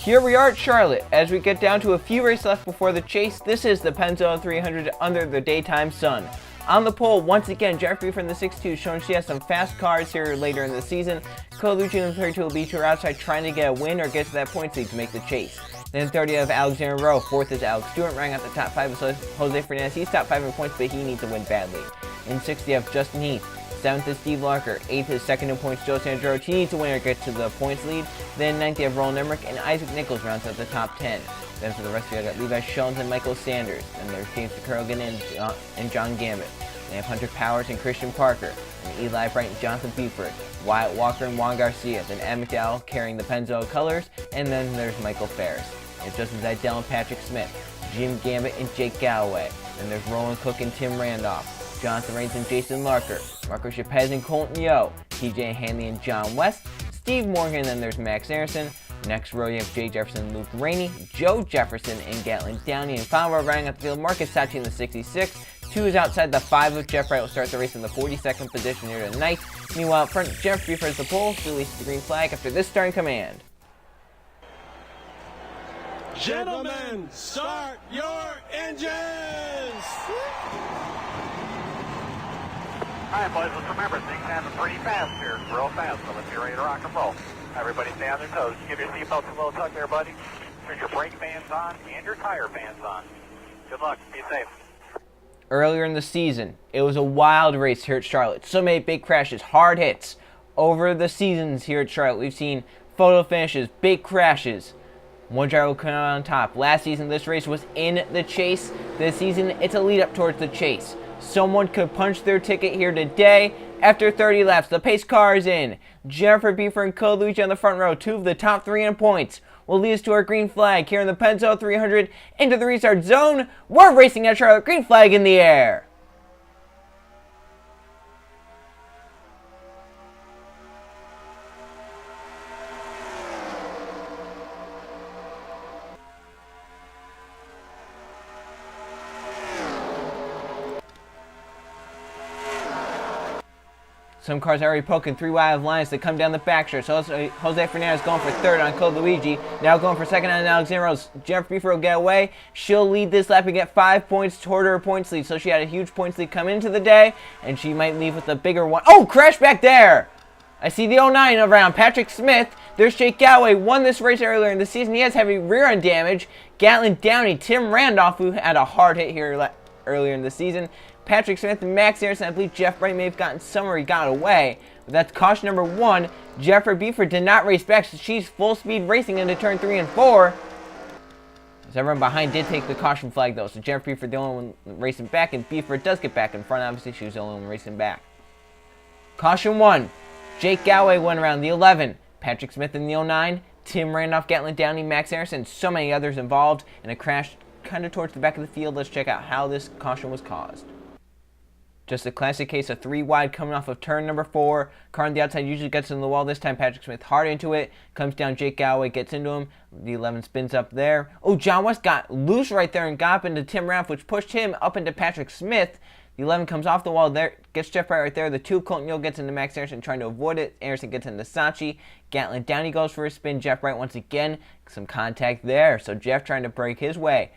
Here we are at Charlotte, as we get down to a few races left before the chase. This is the Pennzoil 300 under the daytime sun. On the pole, once again, Jeffrey from the 6-2 showing she has some fast cars here later in the season. Colucci in the 32 will be to her outside trying to get a win or get to that point lead to make the chase. Then 30 of Alexander Rowe, 4th is Alex Stewart, running out the top 5 is Jose Fernandez. He's top 5 in points, but he needs to win badly. In 60 of Justin Heath, 7th is Steve Larker, 8th is 2nd in points Joe Sandro. He needs to win or get to the points lead. Then 9th you have Roland Emmerich, and Isaac Nichols rounds out the top 10. Then for the rest of you, I got Levi Shelton and Michael Sanders. And there's James Kurgan and John Gambit. They have Hunter Powers and Christian Parker, and Eli Bright and Jonathan Beeford, Wyatt Walker and Juan Garcia, then Ed McDowell carrying the Pennzoil colors, and then there's Michael Ferris. And Justin Zidell and Patrick Smith, Jim Gambit and Jake Galloway, then there's Roland Cook and Tim Randolph, Jonathan Raines and Jason Larker, Marco Chapez and Colton Yo, TJ Hanley and John West, Steve Morgan, and then there's Max Harrison. Next row you have Jay Jefferson and Luke Rainey, Joe Jefferson and Gatlin Downey, and final row running up the field, Marcus Sachi in the 66. 2 is outside the 5 of Jeff Wright will start the race in the 42nd position here tonight. Meanwhile, up front, Jeff Buford the pole, releases the green flag after this starting command. Gentlemen, start your engines! Alright boys, let's remember, things happen pretty fast here, real fast, so let's get ready to rock and roll. Everybody stay on their toes. Give your seatbelts a little tug there, buddy. Turn your brake fans on and your tire fans on. Good luck, be safe. Earlier in the season, it was a wild race here at Charlotte. So many big crashes, hard hits. Over the seasons here at Charlotte, we've seen photo finishes, big crashes. One driver will come out on top. Last season, this race was in the chase. This season, it's a lead up towards the chase. Someone could punch their ticket here today. After 30 laps, the pace car is in. Jennifer Beefer and Cole Luigi on the front row, 2 of the top 3 in points, will lead us to our green flag here in the Pennzoil 300 into the restart zone. We're racing at Charlotte, green flag in the air. Some cars are already poking 3 wide of lines that come down the backstretch. So Jose Fernandez going for 3rd on Cole Luigi. Now going for 2nd on Alexander Rose. Jennifer Beefer will get away. She'll lead this lap and get 5 points toward her points lead. So she had a huge points lead come into the day, and she might leave with a bigger one. Oh, crash back there! I see the 09 around. Patrick Smith. There's Jake Galloway. Won this race earlier in the season. He has heavy rear end damage. Gatlin Downey. Tim Randolph, who had a hard hit here earlier in the season. Patrick Smith and Max Harrison. I believe Jeff Bright may have gotten somewhere he got away. But that's caution number 1. Jennifer Beefer did not race back, so she's full speed racing into turn 3 and 4. So everyone behind did take the caution flag though. So Jennifer Beefer the only one racing back, and Beefer does get back in front. Obviously, she was the only one racing back. Caution 1. Jake Galloway went around the 11. Patrick Smith in the 09. Tim Randolph, Gatlin Downey, Max Harrison, so many others involved in a crash kind of towards the back of the field. Let's check out how this caution was caused. Just a classic case of 3 wide coming off of turn number 4. Car on the outside usually gets in the wall. This time Patrick Smith hard into it. Comes down, Jake Galloway gets into him. The 11 spins up there. Oh, John West got loose right there and got up into Tim Randolph, which pushed him up into Patrick Smith. The 11 comes off the wall there, gets Jeff Bright right there. The 2, Colton Yo gets into Max Harrison trying to avoid it. Harrison gets into Sachi. Gatlin Downey goes for a spin. Jeff Bright once again. Some contact there. So Jeff trying to break his way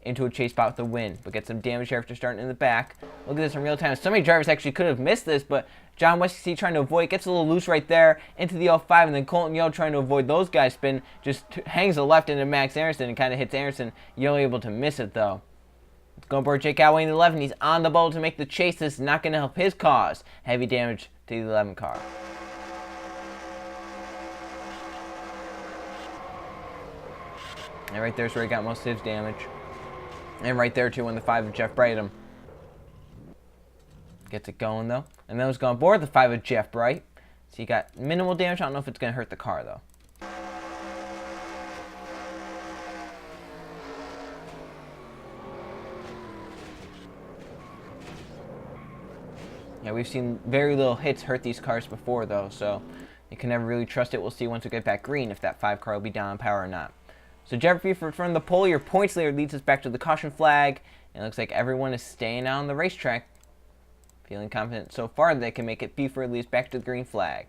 into a chase spot with the win, but get some damage here after starting in the back. Look at this in real time. So many drivers actually could have missed this, but John West, you see, trying to avoid, gets a little loose right there into the 05, and then Colton Yo trying to avoid those guys' spin, just hangs the left into Max Harrison and kind of hits Harrison. Yo able to miss it though. Let's go aboard Jake Galloway in the 11. He's on the ball to make the chase. This is not going to help his cause. Heavy damage to the 11 car. And right there's where he got most of his damage. And right there, too, when the 5 of Jeff Bright him. Gets it going, though. And then let's go on board the 5 of Jeff Bright. So he got minimal damage. I don't know if it's going to hurt the car, though. Yeah, we've seen very little hits hurt these cars before, though. So you can never really trust it. We'll see once we get back green if that 5 car will be down on power or not. So Jeffrey from the pole, your points leader leads us back to the caution flag. And it looks like everyone is staying on the racetrack. Feeling confident so far that they can make it Beefer leads back to the green flag.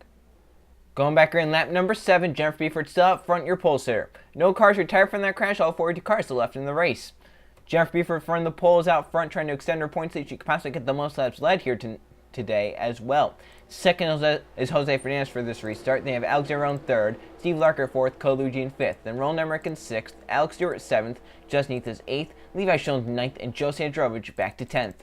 Going back in lap number 7, Jennifer Beeford still up front, your pole sitter. No cars retired from that crash, all 42 cars still left in the race. Jennifer Beeford from the poles out front, trying to extend her points lead. She could possibly get the most laps led here today as well. Second is Jose Fernandez for this restart. They have Alexander in third, Steve Larker fourth, Cole Luigi in fifth. Then Roland Emmerich in sixth, Alex Stewart seventh, Justin Heath is eighth, Levi Schoen's ninth, and Joe Sandrovich back to 10th.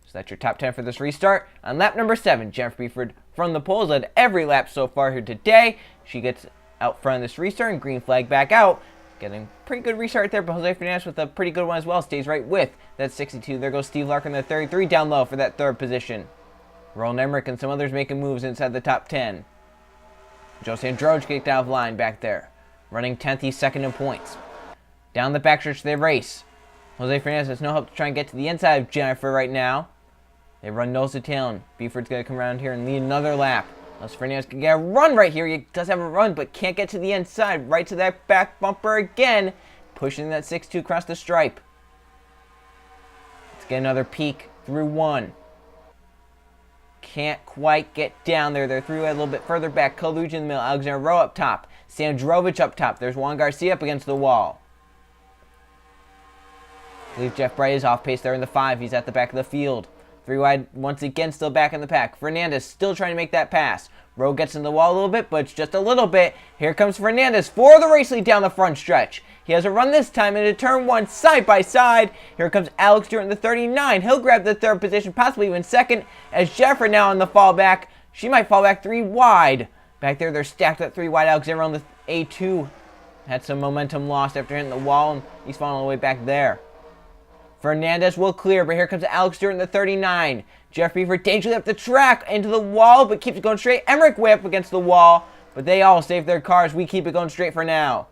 So that's your top 10 for this restart. On lap number 7, Jennifer Beeford from the poles led every lap so far here today. She gets out front of this restart and green flag back out. Getting a pretty good restart there, but Jose Fernandez with a pretty good one as well. Stays right with that 62. There goes Steve Larkin, the 33, down low for that third position. Roland Emmerich and some others making moves inside the top 10. Joe Sandrovich kicked out of line back there. Running 10th, he's second in points. Down the backstretch they race. Jose Fernandez has no help to try and get to the inside of Jennifer right now. They run nose to tail. Beeford's going to come around here and lead another lap. Unless Fernandez can get a run right here. He does have a run, but can't get to the inside. Right to that back bumper again. Pushing that 6-2 across the stripe. Let's get another peek through 1. Can't quite get down there. They're through a little bit further back. Cole Luigi in the middle. Alexander Rowe up top. Sandrovich up top. There's Juan Garcia up against the wall. I believe Jeff Bright is off pace there in the 5. He's at the back of the field. 3 wide, once again, still back in the pack. Fernandez still trying to make that pass. Rowe gets in the wall a little bit, but it's just a little bit. Here comes Fernandez for the race lead down the front stretch. He has a run this time into turn 1, side by side. Here comes Alex Stewart in the 39. He'll grab the third position, possibly even second, as Jennifer now on the fallback. She might fall back 3 wide. Back there, they're stacked at 3 wide. Alexander on the A2 had some momentum lost after hitting the wall, and he's falling all the way back there. Fernandez will clear, but here comes Alex Stewart in the 39. Jeff Beeford dangerously up the track into the wall, but keeps it going straight. Emmerich way up against the wall, but they all save their cars. We keep it going straight for now.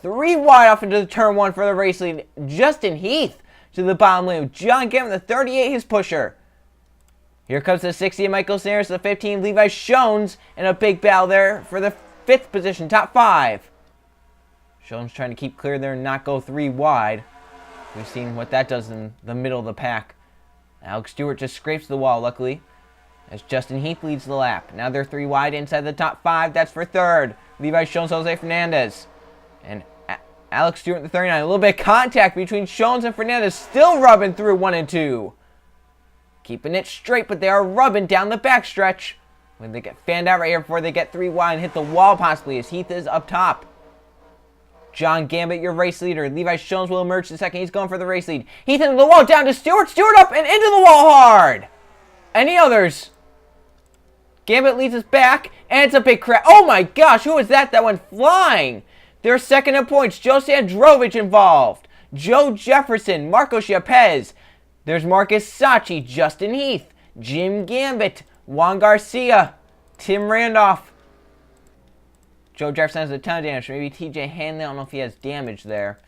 3 wide off into the turn 1 for the race lead. Justin Heath to the bottom lane. John Gavin, the 38, his pusher. Here comes the 60, Michael Sanders, the 15. Levi Schoens in a big battle there for the 5th position, top 5. Schoens trying to keep clear there and not go 3 wide. We've seen what that does in the middle of the pack. Alex Stewart just scrapes the wall, luckily, as Justin Heath leads the lap. Now they're 3 wide inside the top 5. That's for 3rd. Levi Schoens, Jose Fernandez. And Alex Stewart in the 39. A little bit of contact between Schoens and Fernandez. Still rubbing through 1 and 2. Keeping it straight, but they are rubbing down the backstretch. When they get fanned out right here before they get 3 wide and hit the wall possibly, as Heath is up top. John Gambit, your race leader. Levi Schoens will emerge in second. He's going for the race lead. Heath into the wall, down to Stewart. Stewart up and into the wall hard. Any others? Gambit leads us back, and it's a big crash. Oh my gosh, who was that that went flying? They're second in points. Joe Sandrovich involved. Joe Jefferson, Marco Chiapez. There's Marcus Sachi, Justin Heath, Jim Gambit, Juan Garcia, Tim Randolph. Joe Jefferson has a ton of damage. Maybe TJ Hanley. I don't know if he has damage there.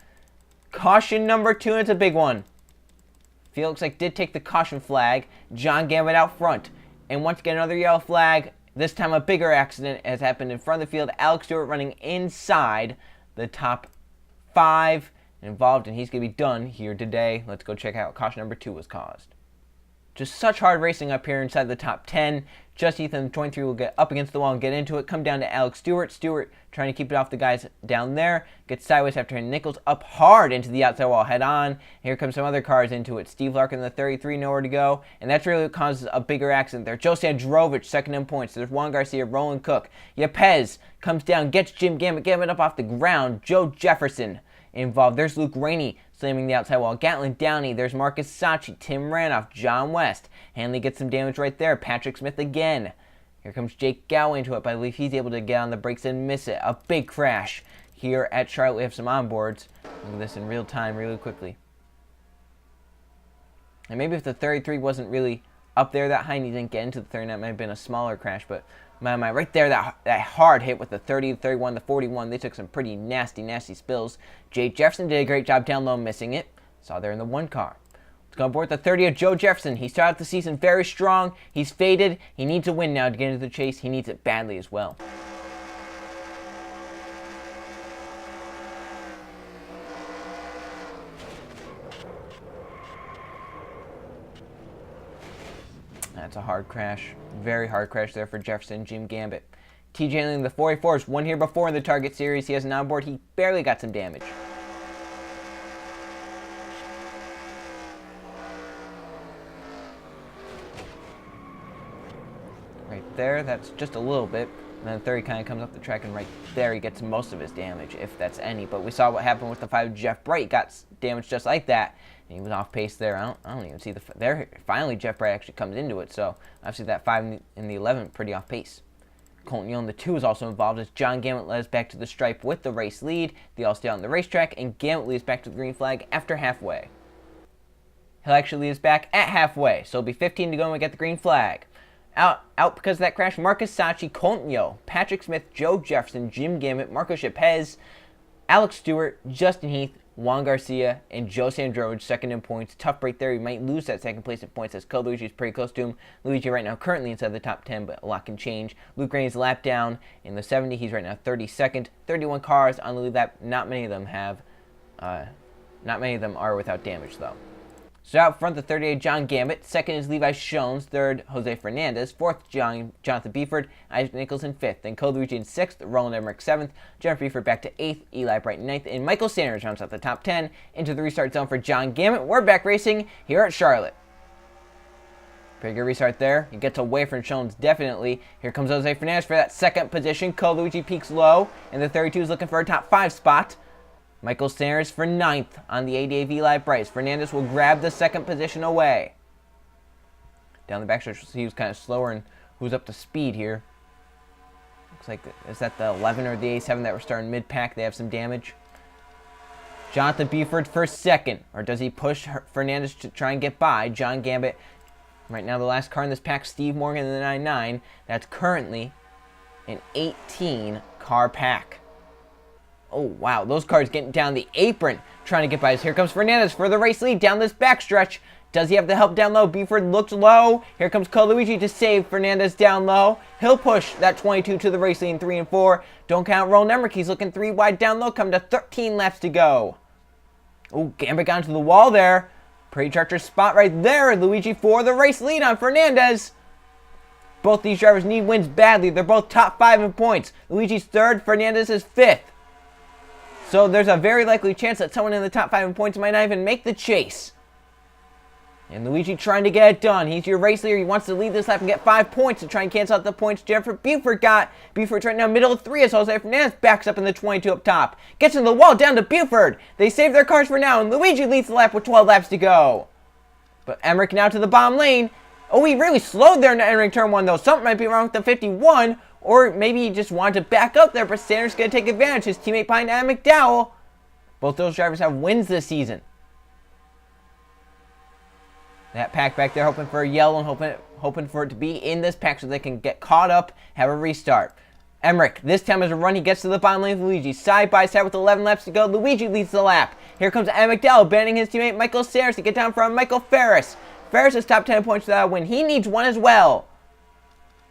Caution number 2, and it's a big one. Felix did take the caution flag. John Gambit out front. And once again, another yellow flag. This time a bigger accident has happened in front of the field. Alex Stewart running inside the top 5 involved, and he's going to be done here today. Let's go check out what caution number 2 was caused. Just such hard racing up here inside the top 10. Just Ethan, the 23, will get up against the wall and get into it. Come down to Alex Stewart. Stewart trying to keep it off the guys down there. Gets sideways after hitting Nichols up hard into the outside wall head on. Here come some other cars into it. Steve Larkin, the 33, nowhere to go. And that's really what causes a bigger accident there. Joe Sandrovich, second in points. There's Juan Garcia, Roland Cook. Yepez comes down, gets Jim Gambit up off the ground. Joe Jefferson involved. There's Luke Rainey slamming the outside wall. Gatlin Downey. There's Marcus Sachi, Tim Randolph, John West. Hanley gets some damage right there. Patrick Smith again. Here comes Jake Gow into it, but I believe he's able to get on the brakes and miss it. A big crash here at Charlotte. We have some onboards. Look at this in real time, really quickly. And maybe if the 33 wasn't really up there that high and he didn't get into the 39, it might have been a smaller crash, but right there, that hard hit with the 30, the 31, the 41, they took some pretty nasty spills. Jay Jefferson did a great job down low, missing it. Saw there in the 1 car. Let's go aboard the 30 of Joe Jefferson. He started the season very strong. He's faded. He needs a win now to get into the chase. He needs it badly as well. That's a hard crash. Very hard crash there for Jefferson. Jim Gambit TJ in the 484's one here before in the Target Series. He has an onboard. He barely got some damage. Right there, that's just a little bit. And then 30 kind of comes up the track, and right there he gets most of his damage, if that's any. But we saw what happened with the 5 Jeff Bright. Got damaged just like that. And he was off pace there. I don't even see there. Finally, Jeff Bright actually comes into it. So obviously that 5 in the 11 pretty off pace. Colton Yule in the 2 is also involved as John Gamet led us back to the stripe with the race lead. They all stay on the racetrack, and Gamet leads back to the green flag after halfway. He'll actually lead us back at halfway, so it'll be 15 to go and we get the green flag. Out because of that crash, Marcus Sachi, Colton Yule, Patrick Smith, Joe Jefferson, Jim Gamet, Marco Chapez, Alex Stewart, Justin Heath, Juan Garcia, and Joe Sandrovich second in points. Tough break there. He might lose that second place in points as Luigi's pretty close to him. Luigi right now currently inside the top 10, but a lot can change. Luke Rainey's lap down in the 70. He's right now 32nd. 31 cars on the lead lap. Not many of them are without damage though. So out front, the 38, John Gamet. Second is Levi Shones. Third, Jose Fernandez. Fourth, Jonathan Beeford. Isaac Nichols in fifth. Then Cole Luigi in sixth. Roland Emmerich seventh. Jennifer Beeford back to eighth. Eli Bright in ninth. And Michael Sanders rounds out the top 10 into the restart zone for John Gamet. We're back racing here at Charlotte. Pretty good restart there. He gets away from Shones definitely. Here comes Jose Fernandez for that second position. Cole Luigi peaks low. And the 32 is looking for a top 5 spot. Michael Sanders for 9th on the 88 Eli Bright. Fernandez will grab the second position away. Down the backstretch, he was kind of slower and who's up to speed here. Looks like, is that the 11 or the A7 that were starting mid-pack? They have some damage. Jonathan Beeford for second. Or does he push Fernandez to try and get by? John Gambit. Right now the last car in this pack, Steve Morgan in the 99. That's currently an 18 car pack. Oh, wow. Those cars getting down the apron trying to get by us. Here comes Fernandez for the race lead down this backstretch. Does he have the help down low? Beeford looks low. Here comes Coluigi to save Fernandez down low. He'll push that 22 to the race lead in 3 and 4. Don't count Roland Emmerich. He's looking 3 wide down low. Come to 13 laps to go. Oh, Gambit got into the wall there. Pretty treacherous spot right there. Luigi for the race lead on Fernandez. Both these drivers need wins badly. They're both top 5 in points. Luigi's 3rd. Fernandez is 5th. So there's a very likely chance that someone in the top 5 in points might not even make the chase. And Luigi trying to get it done. He's your race leader. He wants to lead this lap and get 5 points to try and cancel out the points Jennifer Buford got. Buford's right now middle of 3 as Jose Fernandez backs up in the 22 up top. Gets in the wall down to Buford. They save their cars for now and Luigi leads the lap with 12 laps to go. But Emmerich now to the bottom lane. Oh, he really slowed there in entering turn 1 though. Something might be wrong with the 51. Or maybe he just wanted to back up there, but Sanders going to take advantage. His teammate behind Adam McDowell. Both those drivers have wins this season. That pack back there hoping for a yellow and hoping for it to be in this pack so they can get caught up, have a restart. Emmerich, this time as a run, he gets to the bottom lane of Luigi. Side by side with 11 laps to go, Luigi leads the lap. Here comes Adam McDowell, banning his teammate Michael Sanders to get down from Michael Ferris. Ferris is top 10 points for that win. He needs one as well.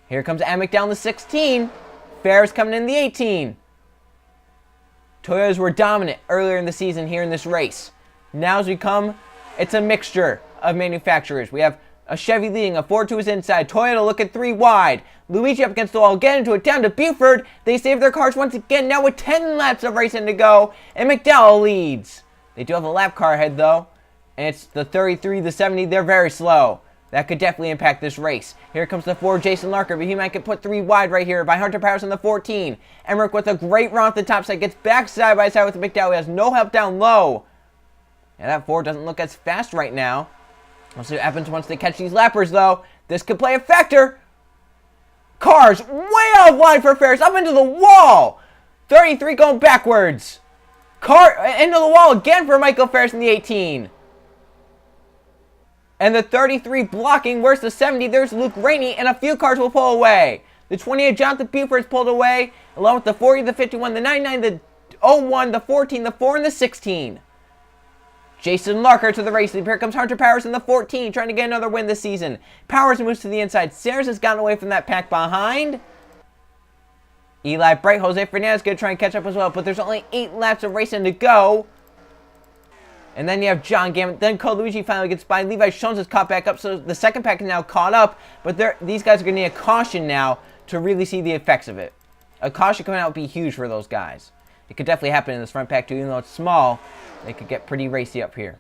Here comes Amick down the 16. Ferris coming in the 18. Toyotas were dominant earlier in the season here in this race. Now as we come, it's a mixture of manufacturers. We have a Chevy leading, a Ford to his inside, Toyota looking 3 wide. Luigi up against the wall, get into it, down to Buford. They save their cars once again, now with 10 laps of racing to go, and McDowell leads. They do have a lap car ahead though, and it's the 33, the 70, they're very slow. That could definitely impact this race. Here comes the 4, Jason Larker, but he might get put 3 wide right here by Hunter Powers in the 14. Emmerich with a great run off the top side, gets back side by side with McDowell. He has no help down low. And that 4 doesn't look as fast right now. We'll see what happens once they catch these lappers, though. This could play a factor. Cars way out wide for Ferris, up into the wall. 33 going backwards. Car into the wall again for Michael Ferris in the 18. And the 33 blocking, where's the 70? There's Luke Rainey, and a few cars will pull away. The 28, Jonathan Buford's pulled away, along with the 40, the 51, the 99, the 01, the 14, the 4, and the 16. Jason Larker to the race lead. Here comes Hunter Powers in the 14, trying to get another win this season. Powers moves to the inside. Sanders has gotten away from that pack behind. Eli Bright, Jose Fernandez going to try and catch up as well, but there's only 8 laps of racing to go. And then you have John Gamet. Then Coluigi finally gets by. Levi Shones is caught back up, so the second pack is now caught up. But these guys are going to need a caution now to really see the effects of it. A caution coming out would be huge for those guys. It could definitely happen in this front pack too, even though it's small. They could get pretty racy up here.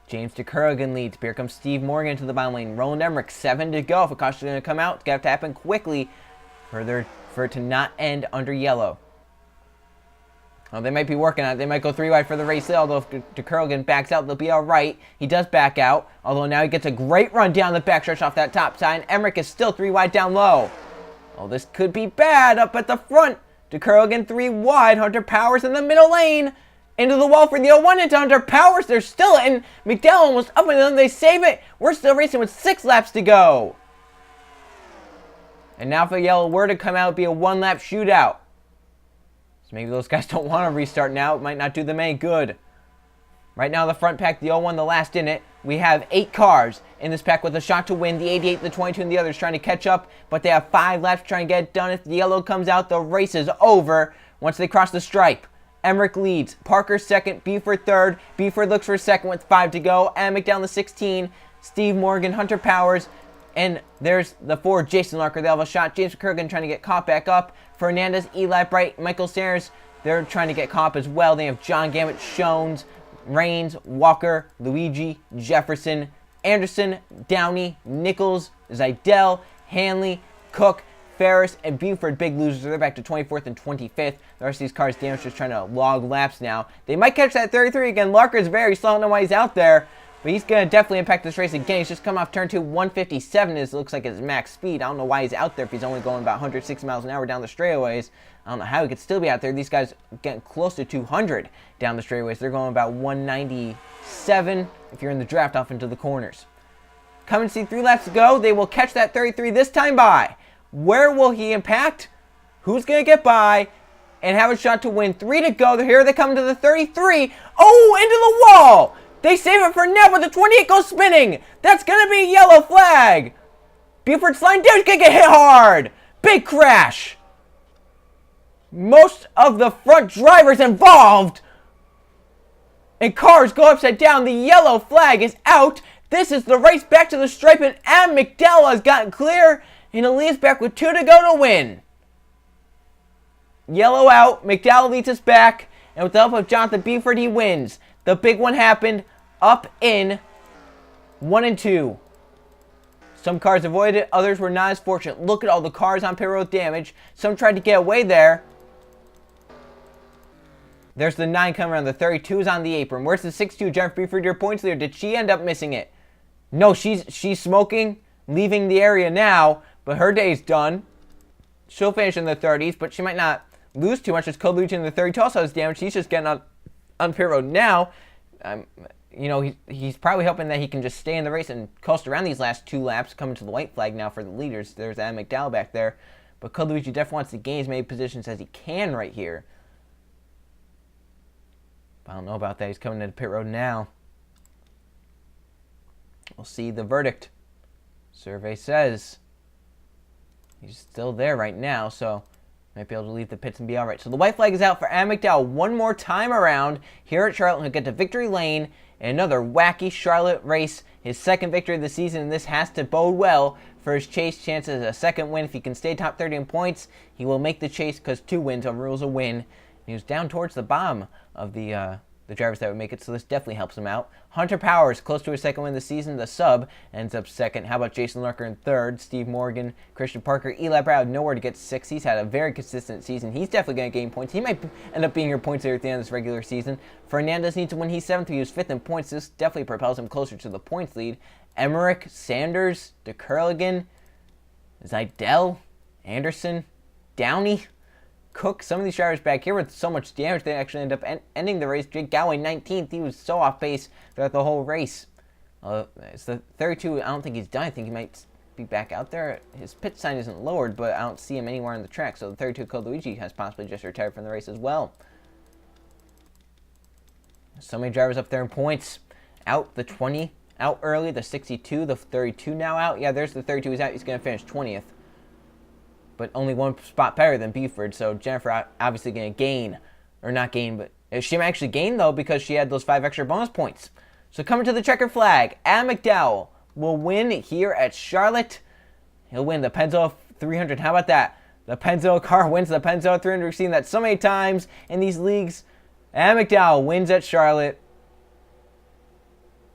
James DeCurrigan leads. Here comes Steve Morgan to the bottom lane. Roland Emmerich, 7 to go. If a caution is going to come out, it's going to have to happen quickly for it to not end under yellow. Well, they might be working on it. They might go 3 wide for the race, although if DeCurrigan backs out, they'll be all right. He does back out, although now he gets a great run down the backstretch off that top side. Emmerich is still 3 wide down low. Oh, this could be bad up at the front. DeCurrigan 3 wide. Hunter Powers in the middle lane. Into the wall for the 0-1 into Hunter Powers. They're still in. McDowell almost up and then they save it. We're still racing with 6 laps to go. And now if a yellow were to come out, it'd be a 1-lap shootout. So maybe those guys don't want to restart now. It might not do them any good. Right now the front pack, the 0-1, the last in it. We have 8 cars in this pack with a shot to win. The 88, the 22, and the others trying to catch up. But they have 5 laps to try and get it done. If the yellow comes out, the race is over once they cross the stripe. Emmerich leads. Parker second. Buford third. Buford looks for second with 5 to go. And McDowell the 16. Steve Morgan, Hunter Powers. And there's the 4, Jason Larker. They have a shot. James McCurgan trying to get caught back up. Fernandez, Eli Bright, Michael Sanders. They're trying to get caught up as well. They have John Gammett, Shones, Rains, Walker, Luigi, Jefferson, Anderson, Downey, Nichols, Zidell, Hanley, Cook, Ferris, and Buford, big losers. They're back to 24th and 25th. The rest of these cars, damaged, just trying to log laps now. They might catch that 33 again. Larker's very slow. I don't know why he's out there, but he's going to definitely impact this race again. He's just come off turn 2, 157 is looks like his max speed. I don't know why he's out there if he's only going about 160 miles an hour down the straightaways. I don't know how he could still be out there. These guys getting close to 200 down the straightaways. They're going about 197 if you're in the draft off into the corners. Come and see 3 laps to go. They will catch that 33 this time by. Where will he impact? Who's going to get by and have a shot to win? 3 to go. Here they come to the 33. Oh, into the wall. They save it for Ned, but the 28 goes spinning. That's going to be a yellow flag. Buford sliding down. He's going to get hit hard. Big crash. Most of the front drivers involved. And cars go upside down. The yellow flag is out. This is the race back to the stripe, and Adam McDowell has gotten clear. And Elias back with 2 to go to win. Yellow out. McDowell leads us back. And with the help of Jonathan Buford, he wins. The big one happened up in 1 and 2. Some cars avoided it. Others were not as fortunate. Look at all the cars on pit road damage. Some tried to get away there. There's the 9 coming around. The 32 is on the apron. Where's the 6-2? Jennifer Buford, your points leader. Did she end up missing it? No, she's smoking. Leaving the area now. But her day's done. She'll finish in the 30s, but she might not lose too much as Code in the 32 also has damage. He's just getting on pit road now. You know, he's probably hoping that he can just stay in the race and coast around these last 2 laps, coming to the white flag now for the leaders. There's Adam McDowell back there. But Code definitely wants to gain as many positions as he can right here. I don't know about that. He's coming into pit road now. We'll see the verdict. Survey says he's still there right now, so might be able to leave the pits and be all right. So the white flag is out for Adam McDowell one more time around here at Charlotte. He'll get to victory lane in another wacky Charlotte race. His second victory of the season, and this has to bode well for his chase chances. A second win. If he can stay top 30 in points, he will make the chase because 2 wins overrules a win. And he was down towards the bottom of the drivers that would make it, so this definitely helps him out. Hunter Powers, close to his second win of the season. The sub ends up second. How about Jason Larker in third? Steve Morgan, Christian Parker, Eli Brown, nowhere to get 6. He's had a very consistent season. He's definitely going to gain points. He might end up being your points leader at the end of this regular season. Fernandez needs to win. He's 7th. He was 5th in points. This definitely propels him closer to the points lead. Emmerich, Sanders, DeCurligan, Zidell, Anderson, Downey, Cook, some of these drivers back here with so much damage, they actually end up ending the race. Jake Galloway, 19th. He was so off pace throughout the whole race. It's the 32. I don't think he's done. I think he might be back out there. His pit sign isn't lowered, but I don't see him anywhere on the track. So the 32 Code Luigi has possibly just retired from the race as well. So many drivers up there in points. Out the 20, out early. The 62, the 32 now out. Yeah, there's the 32. He's out. He's going to finish 20th. But only 1 spot better than Buford, so Jennifer obviously going to gain, or not gain, but she might actually gain, though, because she had those 5 extra bonus points. So coming to the checkered flag, Adam McDowell will win here at Charlotte. He'll win the Pennzoil 300. How about that? The Pennzoil car wins the Pennzoil 300. We've seen that so many times in these leagues. And McDowell wins at Charlotte.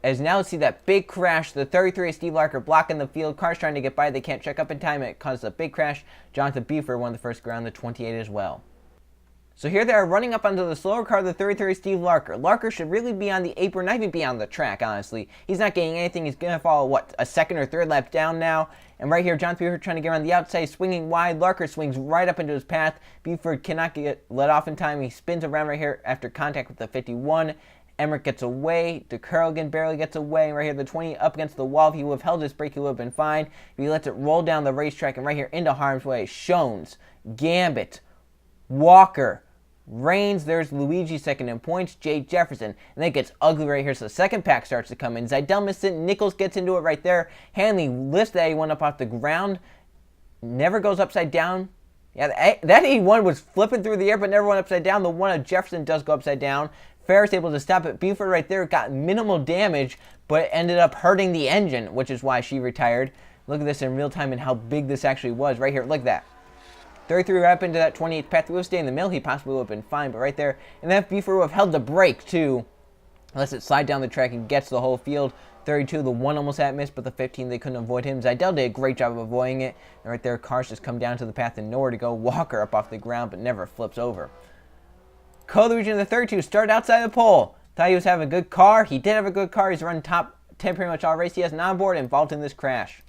As now let's see that big crash. The 33 Steve Larker blocking the field. Cars trying to get by. They can't check up in time. It causes a big crash. Jonathan Buford won the first ground, the 28 as well. So here they are running up onto the slower car, the 33 Steve Larker. Larker should really be on the apron, not even be on the track, honestly. He's not getting anything. He's going to follow, what, a second or third lap down now. And right here, Jonathan Buford trying to get around the outside, swinging wide. Larker swings right up into his path. Buford cannot get let off in time. He spins around right here after contact with the 51. Emmerich gets away. DeKerligan barely gets away. And right here, the 20 up against the wall. If he would have held his brake, he would have been fine. But he lets it roll down the racetrack. And right here, into harm's way, Shones, Gambit, Walker, Reigns, there's Luigi second in points, Jay Jefferson, and then it gets ugly right here, so the second pack starts to come in. Zidell missed it, Nichols gets into it right there, Hanley lifts that A1 up off the ground, never goes upside down. Yeah, that A1 was flipping through the air, but never went upside down. The one of Jefferson does go upside down. Ferris able to stop it. Buford right there got minimal damage, but ended up hurting the engine, which is why she retired. Look at this in real time and how big this actually was. Right here, look at that. 33 right up into that 28th path. If he would stay in the middle, he possibly would have been fine. But right there, and then Buford would have held the brake too. Lets it slide down the track and gets the whole field. 32, the one almost had missed, but the 15, they couldn't avoid him. Zidell did a great job of avoiding it. And right there, cars just come down to the path and nowhere to go. Walker up off the ground, but never flips over. Coleridge in the 32 started outside the pole. Thought he was having a good car. He did have a good car. He's run top 10 pretty much all race. He has an onboard involved in this crash.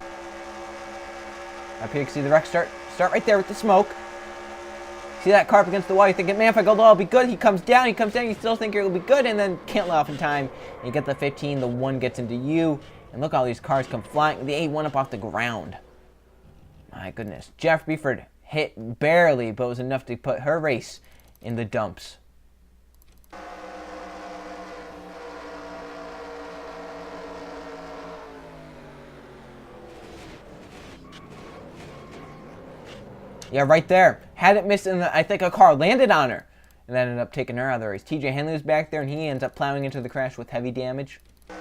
Up here you can see the wreck start right there with the smoke. See that car up against the wall, you're thinking, man, if I go low, I'll be good. He comes down, you still think it'll be good, and then can't let off in time. And you get the 15, the 1 gets into you, and look, all these cars come flying. The A1 up off the ground. My goodness. Jeff Buford hit barely, but it was enough to put her race in the dumps. Yeah, right there. Had it missed, and I think a car landed on her. And that ended up taking her out of the race. TJ Henley was back there, and he ends up plowing into the crash with heavy damage. Oh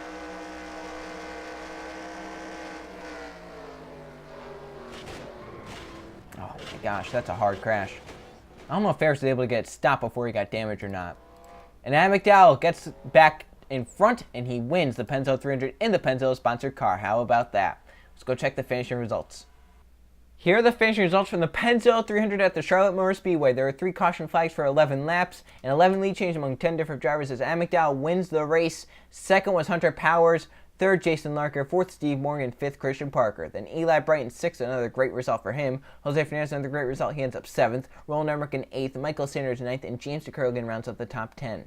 my gosh, that's a hard crash. I don't know if Ferris was able to get stopped before he got damaged or not. And Adam McDowell gets back in front, and he wins the Pennzoil 300 in the Pennzoil sponsored car. How about that? Let's go check the finishing results. Here are the finishing results from the Pennzoil 300 at the Charlotte Motor Speedway. There are 3 caution flags for 11 laps, and 11 lead change among 10 different drivers as Adam McDowell wins the race. Second was Hunter Powers. Third, Jason Larker. Fourth, Steve Morgan. Fifth, Christian Parker. Then Eli Brighton, sixth, another great result for him. Jose Fernandez, another great result. He ends up 7th. Roland Emmerich in 8th. Michael Sanders, 9th. And James DeKerligan rounds up the top 10.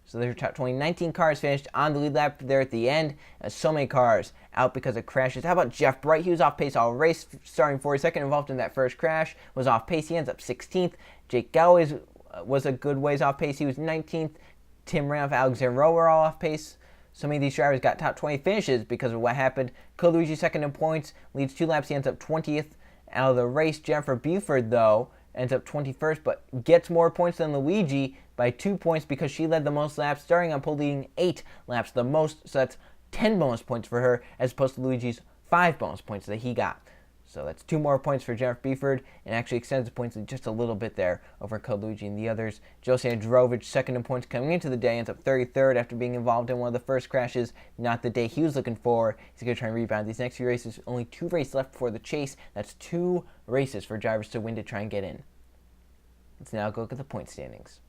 So there's your top 20. 19 cars finished on the lead lap there at the end. So many cars out because of crashes. How about Jeff Bright? He was off pace all race, starting 42nd, involved in that first crash. Was off pace. He ends up 16th. Jake Galloway was a good ways off pace. He was 19th. Tim Randolph, Alexander Rowe were all off pace. So many of these drivers got top 20 finishes because of what happened. Luigi second in points, leads 2 laps. He ends up 20th out of the race. Jennifer Buford, though, ends up 21st, but gets more points than Luigi by 2 points because she led the most laps, starting on pole, leading 8 laps the most. So that's 10 bonus points for her as opposed to Luigi's 5 bonus points that he got. So that's 2 more points for Jennifer Buford and actually extends the points just a little bit there over Luigi and the others. Jose Androvich, second in points coming into the day, ends up 33rd after being involved in one of the first crashes. Not the day he was looking for. He's going to try and rebound these next few races. Only 2 races left before the chase. That's 2 races for drivers to win to try and get in. Let's now go look at the point standings.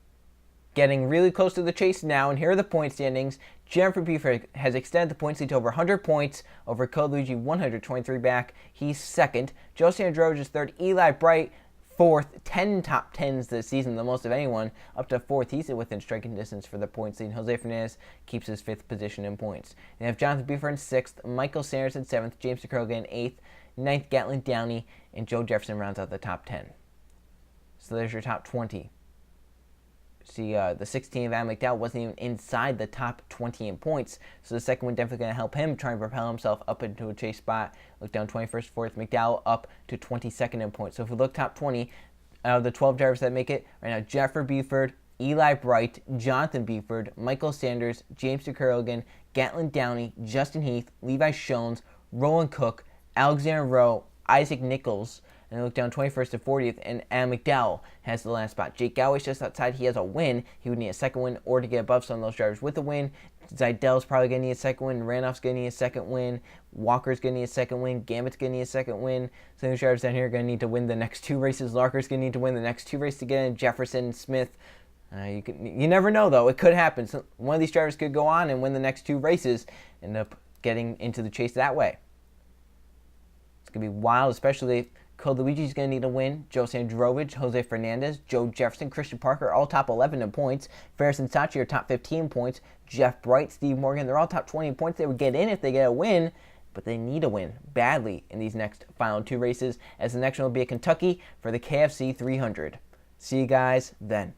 Getting really close to the chase now, and here are the point standings. Jennifer Buford has extended the points lead to over 100 points over Luigi, 123 back. He's second. Jose Androvich is third. Eli Bright, fourth. 10 top 10s this season, the most of anyone. Up to fourth, he's within striking distance for the points lead. Jose Fernandez keeps his 5th position in points. They have Jonathan Buford in 6th, Michael Sanders in 7th, James DeKerligan in 8th, 9th Gatlin Downey, and Joe Jefferson rounds out the top 10. So there's your top 20. See, the 16 of Adam McDowell wasn't even inside the top 20 in points, so the second one definitely going to help him try and propel himself up into a chase spot. Look down 21st, 4th, McDowell up to 22nd in points. So if we look top 20, out of the 12 drivers that make it, right now, Jennifer Buford, Eli Bright, Jonathan Buford, Michael Sanders, James DeKerligan, Gatlin Downey, Justin Heath, Levi Shones, Roland Cook, Alexander Rowe, Isaac Nichols, And then look down 21st to 40th, and Adam McDowell has the last spot. Jake Galloway's just outside. He has a win. He would need a second win or to get above some of those drivers with a win. Zeidel's probably going to need a second win. Randolph's going to need a second win. Walker's going to need a second win. Gambitt's going to need a second win. Some of these drivers down here are going to need to win the next 2 races. Larker's going to need to win the next 2 races to get in. Jefferson, Smith. You never know, though. It could happen. So one of these drivers could go on and win the next 2 races, end up getting into the chase that way. It's going to be wild, especially if Code Luigi's going to need a win. Joe Sandrovich, Jose Fernandez, Joe Jefferson, Christian Parker, all top 11 in points. Ferris and Sachi are top 15 points. Jeff Bright, Steve Morgan, they're all top 20 in points. They would get in if they get a win, but they need a win badly in these next final 2 races, as the next one will be at Kentucky for the KFC 300. See you guys then.